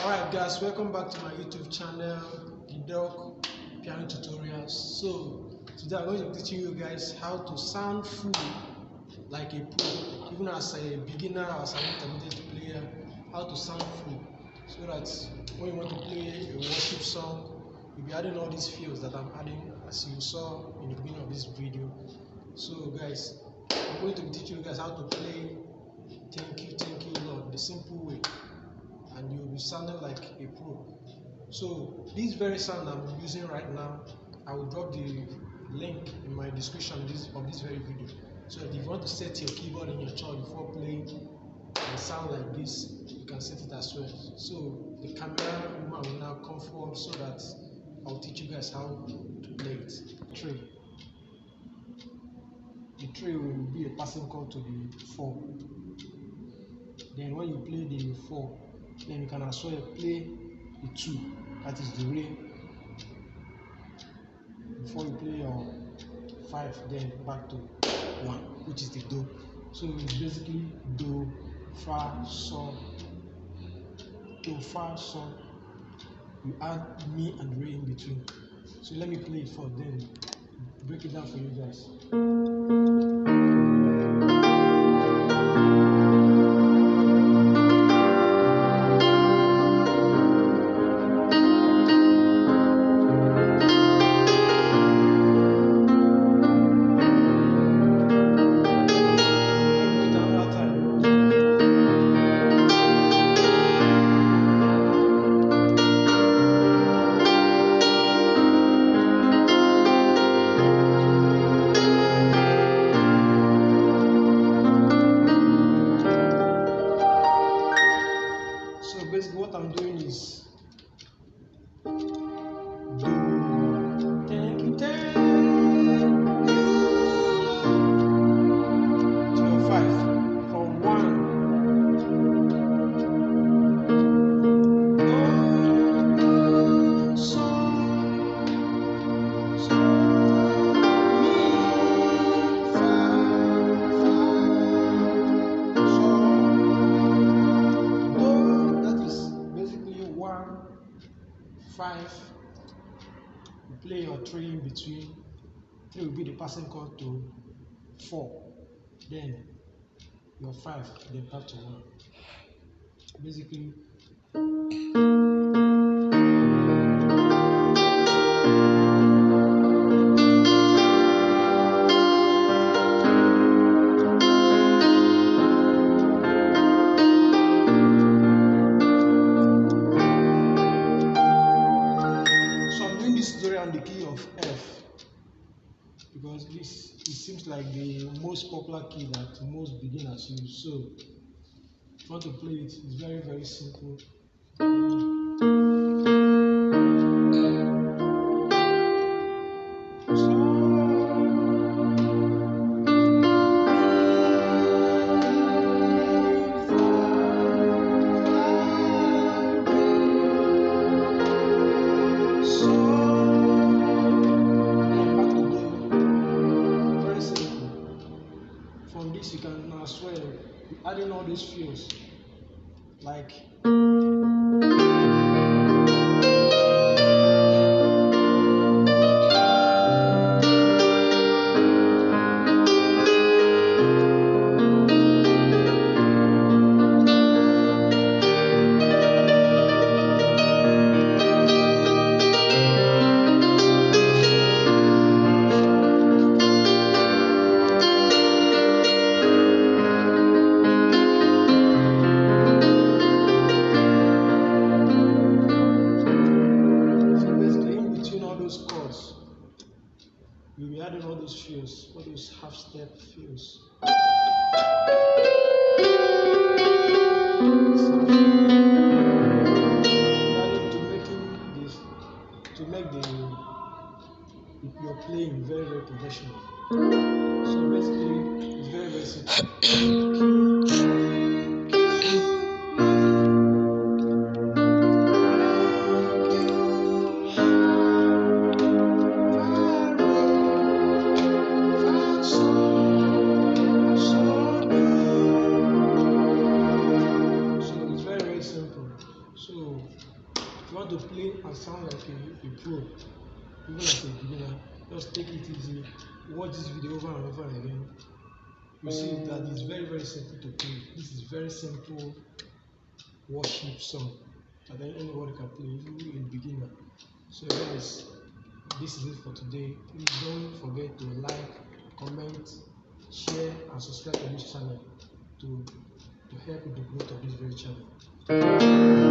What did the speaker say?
Alright guys, welcome back to my YouTube channel, Gidok Piano Tutorials. So today I'm going to be teaching you guys how to sound full like a pro, even as a beginner or as an intermediate player, how to sound full, so that when you want to play a worship song, you'll be adding all these fills that I'm adding as you saw in the beginning of this video. So guys, I'm going to be teaching you guys how to play Thank You Lord the simple way, and you'll be sounding like a pro. So this very sound I'm using right now, I will drop the link in my description of this very video. So if you want to set your keyboard in your chart before playing and sound like this, you can set it as well. So the camera woman will now come forward so that I'll teach you guys how to play it. The three will be a passing chord to the 4. Then when you play the 4, then you can as well play the 2, that is the Re, before you play your 5, then back to 1, which is the Do. So it's basically Do, Fa, Sol, Do, Fa, Sol. You add Mi and Re in between. So let me play it for then break it down for you guys. Basically what I'm doing is do, thank you, to your 5 from 1, so, mi, fa, so, that is basically 1, 5. You play your 3 in between. 3 will be the passing chord to 4, then your 5, then back to 1. Basically, on the key of F, because it seems like the most popular key that most beginners use. So if you want to play it, it's very, very simple. From this you can as well be adding all these fills like chords. We'll be adding all those fills, all those half-step fills. To make your playing very, very professional. So basically, it's very, very simple. So and sound like a pro, even as a beginner, just take it easy, watch this video over and over again. You see that it's very, very simple to play. This is very simple worship song that anybody can play, even a beginner. So guys, this is it for today. Please don't forget to like, comment, share, and subscribe to this channel to help with the growth of this very channel.